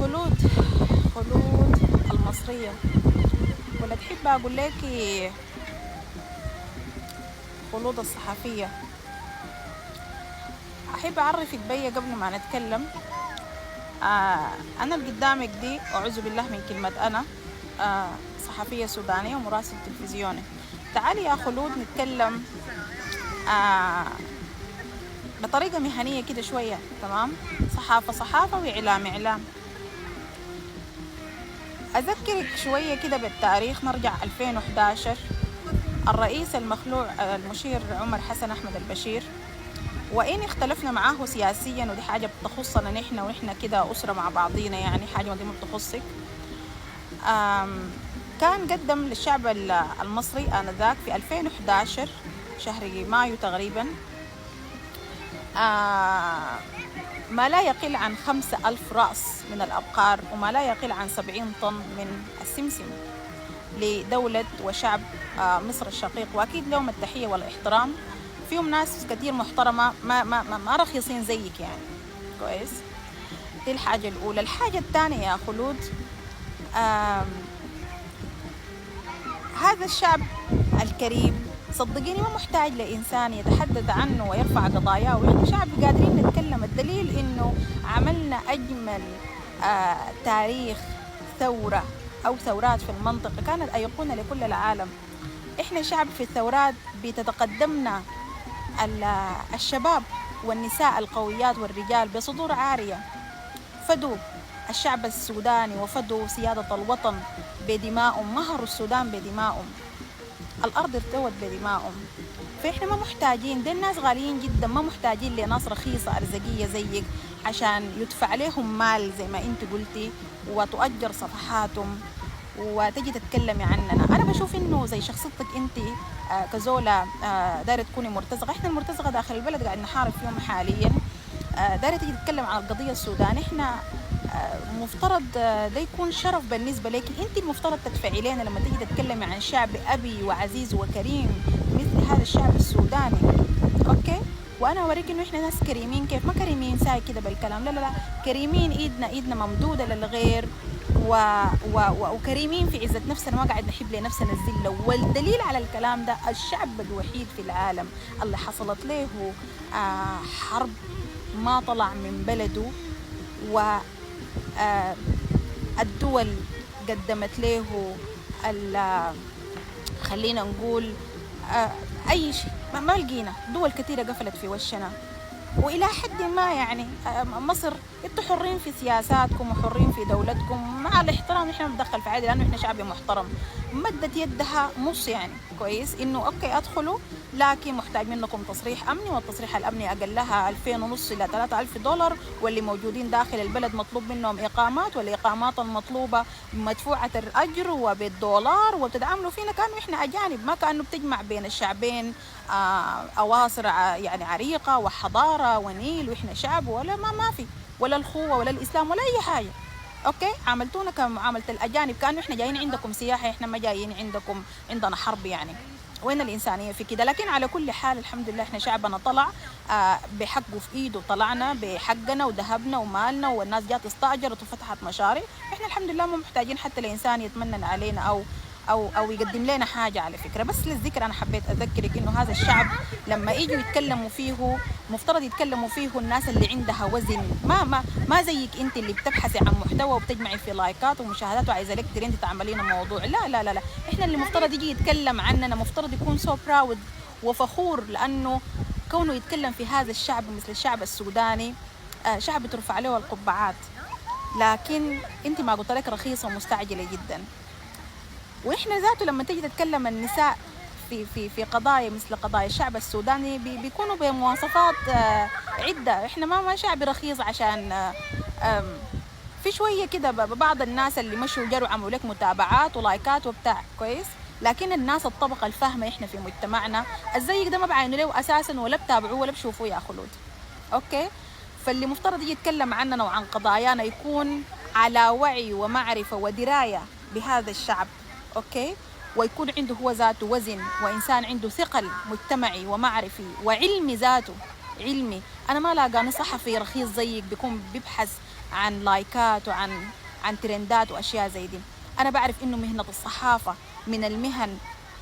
خلود المصرية، ولا تحب أقول لك خلود الصحفية؟ أحب أعرفك بيا قبل ما نتكلم. أنا اللي قدامك دي أعوذ بالله من كلمة أنا، صحفية سودانية ومراسل تلفزيوني. تعالي يا خلود نتكلم بطريقة مهنية كده شوية، تمام؟ صحافة وإعلام إعلام. أذكرك شوية كده بالتاريخ، نرجع 2011. الرئيس المخلوع المشير عمر حسن أحمد البشير، وإن اختلفنا معاه سياسيا ودي حاجة بتخصنا نحن، ونحن كده أسرة مع بعضينا، يعني حاجة دي ما بتخصك. كان قدم للشعب المصري آنذاك في 2011 شهر مايو تقريبا ما لا يقل عن 5,000 رأس من الأبقار وما لا يقل عن 70 طن من السمسم لدولة وشعب مصر الشقيق. وأكيد لهم التحية والاحترام، فيهم ناس كتير محترمة ما رخيصين زيك يعني، كويس؟ دي الحاجة الأولى. الحاجة الثانية يا خلود، هذا الشعب الكريم صدقيني ما محتاج لإنسان يتحدث عنه ويرفع قضاياه، وإحنا شعب قادرين نتكلم. الدليل إنه عملنا أجمل تاريخ ثورة أو ثورات في المنطقة كانت أيقونة لكل العالم. إحنا شعب في الثورات بتتقدمنا الشباب والنساء القويات والرجال بصدور عارية، فدوا الشعب السوداني وفدوا سيادة الوطن بدمائهم، مهروا السودان بدمائهم، الأرض ارتوت بدمائهم. فإحنا ما محتاجين، دي الناس غاليين جدا، ما محتاجين لناس رخيصة أرزقية زيك عشان يدفع لهم مال زي ما انت قلتي وتؤجر صفحاتهم وتجي تتكلمي عننا. أنا بشوف إنه زي شخصيتك انت كزولة دايرة تكوني مرتزقة. إحنا المرتزقة داخل البلد قاعد نحارب فيهم حاليا، دايرة تيجي تتكلم عن القضية السودانية. إحنا مفترض ده يكون شرف بالنسبة لك، انت المفترض تدفعي لنا لما تيجي تتكلمي عن شعب أبي وعزيز وكريم مثل هذا الشعب السوداني. اوكي؟ وانا اوريك انه احنا ناس كريمين، كيف ما كريمين ساي كده بالكلام، لا لا لا، كريمين، ايدنا ممدودة للغير وكريمين في عزة نفسنا، ما قاعد نحب لنفسنا الذلة. والدليل على الكلام ده الشعب الوحيد في العالم اللي حصلت له حرب ما طلع من بلده، و الدول قدمت له خلينا نقول أي شيء، ما لقينا. دول كثيرة قفلت في وشنا، وإلى حد ما يعني مصر انتوا حرين في سياساتكم وحرين في دولتكم، مع الاحترام احنا بندخل في عادي لأنه احنا شعب محترم. مدت يدها نص يعني، كويس؟ إنه أوكي أدخلوا، لكن محتاج منكم تصريح أمني، والتصريح الأمني أقلها 2,500 إلى 3,000 دولار، واللي موجودين داخل البلد مطلوب منهم إقامات، والإقامات المطلوبة مدفوعة الأجر وبالدولار، وبتتعاملوا فينا كأنه إحنا أجانب، ما كأنه بتجمع بين الشعبين أواصر يعني عريقة وحضارة ونيل، وإحنا شعب ولا ما في ولا الخوة ولا الإسلام ولا أي حاجة. اوكي؟ عاملتونا كمعاملة الأجانب، كأنه احنا جايين عندكم سياحة، احنا ما جايين عندكم، عندنا حرب يعني. وين الإنسانية في كده؟ لكن على كل حال الحمد لله احنا شعبنا طلع بحقه في ايده، طلعنا بحقنا وذهبنا ومالنا، والناس جات استأجرت وفتحت مشاريع. احنا الحمد لله ما محتاجين حتى الإنسان يتمنن علينا أو يقدم لنا حاجة. على فكرة بس للذكر أنا حبيت أذكرك إنه هذا الشعب لما يجوا يتكلموا فيه مفترض يتكلموا فيه الناس اللي عندها وزن، ما زيك أنت اللي بتبحثي عن محتوى وبتجمعي في لايكات ومشاهدات وعايزة لك ترين تعملين موضوع. لا لا لا لا، إحنا اللي مفترض يجي يتكلم عننا مفترض يكون سو براود وفخور، لأنه كونه يتكلم في هذا الشعب مثل الشعب السوداني شعب ترفع له القبعات. لكن أنت ما قلت لك رخيصة ومستعجلة جدا. واحنا ذاته لما تيجي تتكلم النساء في قضايا مثل قضايا الشعب السوداني بيكونوا بمواصفات عدة. احنا ما شعب رخيص عشان في شوية كده بعض الناس اللي مشوا جروا عملوا لك متابعات ولايكات وبتاع، كويس؟ لكن الناس الطبقة الفاهمة احنا في مجتمعنا الزيك ده ما بعينوا له اساسا ولا بتابعوه ولا بشوفوه يا خلود. اوكي؟ فاللي مفترض يجي يتكلم عننا وعن قضايانا يكون على وعي ومعرفة ودراية بهذا الشعب، اوكي؟ ويكون عنده هو ذاته وزن، وإنسان عنده ثقل مجتمعي ومعرفي وعلمي ذاته، علمي. انا ما لاقاني صحفي رخيص زيك بيكون بيبحث عن لايكات عن ترندات واشياء زي دي. انا بعرف انه مهنة الصحافة من المهن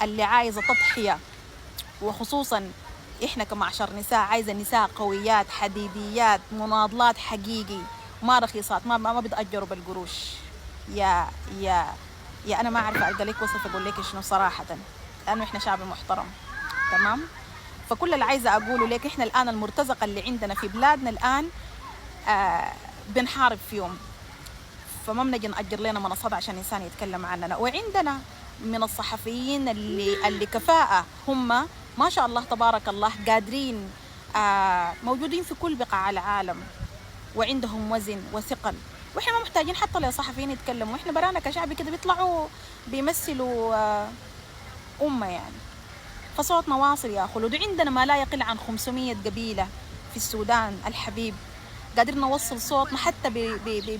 اللي عايزة تضحية، وخصوصا احنا كمعشر نساء عايزة نساء قويات حديديات مناضلات حقيقي، ما رخيصات، ما بتأجروا بالقروش. يا يا يا انا ما عارفة القى لك وصف اقول لك شنو صراحة، لانه احنا شعب محترم. تمام. فكل اللي عايزة اقوله لك، احنا الان المرتزقة اللي عندنا في بلادنا الان بنحارب فيهم، فما بنجي نأجر لنا منصات عشان إنسان يتكلم عننا. وعندنا من الصحفيين اللي كفاءة، هم ما شاء الله تبارك الله قادرين، موجودين في كل بقاع العالم وعندهم وزن وثقل، واحنا ما محتاجين حتى لصحفيين يتكلموا، احنا برانا كشعب كده بيطلعوا بيمثلوا أمة يعني. فصوتنا واصل يا خلود. عندنا ما لا يقل عن 500 قبيلة في السودان الحبيب، قادرين نوصل صوتنا حتى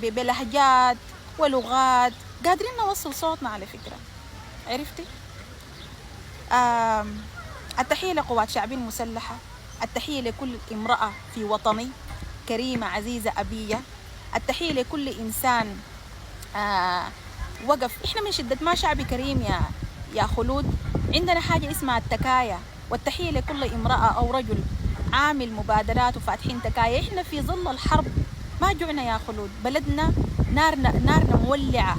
بلهجات ولغات، قادرين نوصل صوتنا على فكرة. عرفتي؟ التحية لقوات شعبي المسلحة، التحية لكل امرأة في وطني كريمة عزيزة أبية، التحية لكل إنسان وقف. إحنا من شدة ما شعبي كريم يا خلود عندنا حاجة اسمها التكايا، والتحية لكل امرأة أو رجل عامل مبادرات وفاتحين تكايا. إحنا في ظل الحرب ما جعنا يا خلود، بلدنا نارنا مولعة،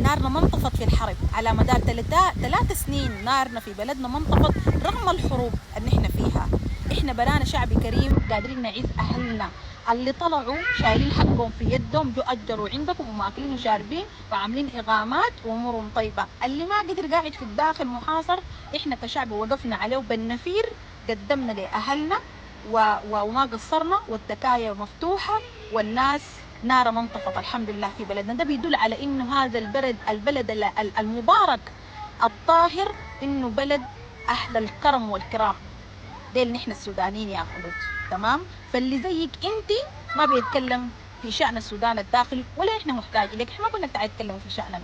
نارنا ما انطفت في الحرب على مدار 3 سنين، نارنا في بلدنا ما انطفت رغم الحروب اللي احنا فيها. احنا برانا شعب كريم قادرين نعيز اهلنا اللي طلعوا شايلين حقهم في يدهم، جو اجروا عندكم وماكلين وشاربين وعاملين اقامات وامورهم طيبه. اللي ما قدر قاعد في الداخل محاصر، احنا كشعب وقفنا عليه بالنفير، قدمنا لاهلنا وما قصرنا، والتكايا مفتوحه والناس نار منطقة الحمد لله في بلدنا. ده بيدل على انه هذا البلد المبارك الطاهر، انه بلد اهل الكرم والكرام، ديل نحن السودانيين يا خلود. تمام. فاللي زيك انت ما بيتكلم في شأن السودان الداخلي ولا احنا محتاجين لك، احنا ما قلنا تعالي تتكلم في شأننا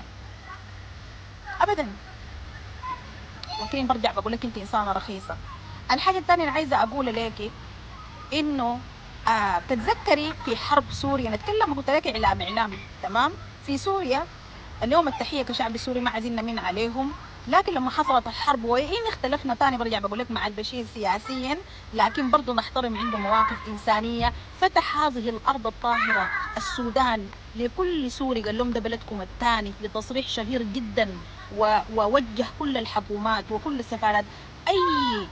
ابدا، لكن برجع بقول لك انت انسانة رخيصة. الحاجة الثانية اللي عايزة اقول لك انه تتذكري في حرب سوريا، نتكلم قلت لك اعلامي. تمام. في سوريا اليوم التحيه كشعب سوري ما عايزين نمين عليهم، لكن لما حصلت الحرب وإن اختلفنا تاني برجع بقول لك مع البشير سياسيا، لكن برضه نحترم عنده مواقف انسانيه. فتح هذه الارض الطاهره السودان لكل سوري، قال لهم ده بلدكم الثاني بتصريح شهير جدا، ووجه كل الحكومات وكل السفارات اي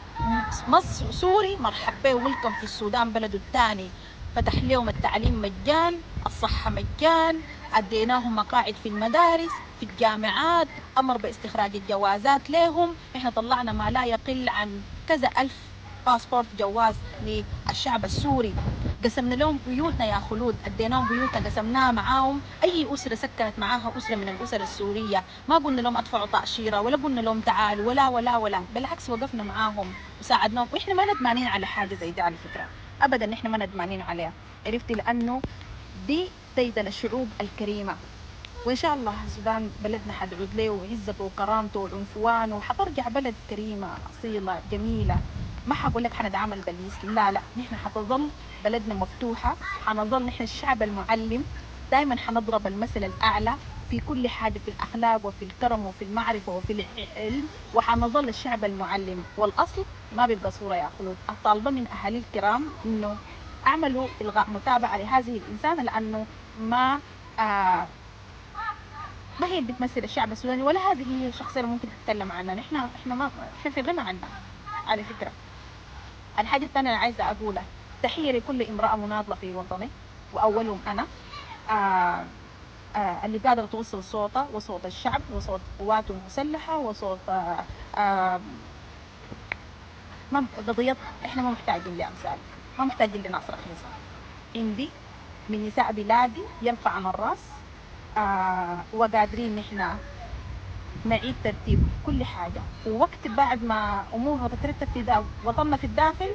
مصر سوري مرحب به ويلكم في السودان بلده الثاني. فتح لهم التعليم مجان، الصحة مجان، اديناهم مقاعد في المدارس في الجامعات، امر باستخراج الجوازات لهم. احنا طلعنا ما لا يقل عن كذا الف باسبورت جواز للشعب السوري. قسمنا لهم بيوتنا يا خلود، اديناهم بيوتنا قسمناها معاهم، اي اسره سكنت معاها اسره من الاسر السوريه، ما قلنا لهم ادفعوا تاشيره ولا قلنا لهم تعالوا ولا بالعكس وقفنا معاهم وساعدناهم، واحنا ما ندمانين على حاجه زي دي على فكره ابدا، احنا ما ندمانين عليها. عرفتي؟ لانه دي سيدنا الشعوب الكريمه، وان شاء الله السودان بلدنا حتعود له وعزته وكرامته والعنفوان، وحترجع بلد كريمه اصيله جميله. ما حقول لك حنتعامل بالمثل، لا نحن حتظل بلدنا مفتوحه، حنظل نحن الشعب المعلم، دائما حنضرب المثل الاعلى في كل حاجه، في الاخلاق وفي الكرم وفي المعرفه وفي العلم، وحنظل الشعب المعلم. والاصل ما بيبقى صوره يا خلود. الطالبه من اهالي الكرام انه اعملوا الغاء متابعه لهذه الانسانه، لانه ما ما هي بتمثل الشعب السوداني، ولا هذه هي الشخصيه اللي ممكن تتكلم عنها. احنا في غنى عنها على فكره. الحاجه الثانيه اللي عايزه اقولها، تحيه لكل امراه مناضله في وطني، واولهم انا، اللي قادره توصل صوتها وصوت الشعب وصوت قواته المسلحه وصوت قضيتها. احنا ما محتاجين لامثال، ما محتاجين لناس رخيصه. عندي من نساء بلادي يرفعن الراس، وقادرين نحن نعيد ترتيب كل حاجة، ووقت بعد ما أمورها تترتب في وطننا في الداخل،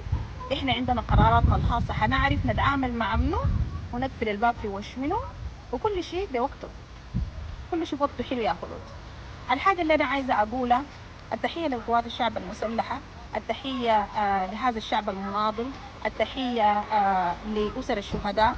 إحنا عندنا قراراتنا الخاصة، حنعرف نتعامل مع منه ونقفل الباب في وش منه، وكل شيء بوقته، كل شيء بوقته حلو يا خلود. الحاجة اللي أنا عايزة أقولها، التحية لقوات الشعب المسلحة، التحية لهذا الشعب المناضل، التحية لأسر الشهداء،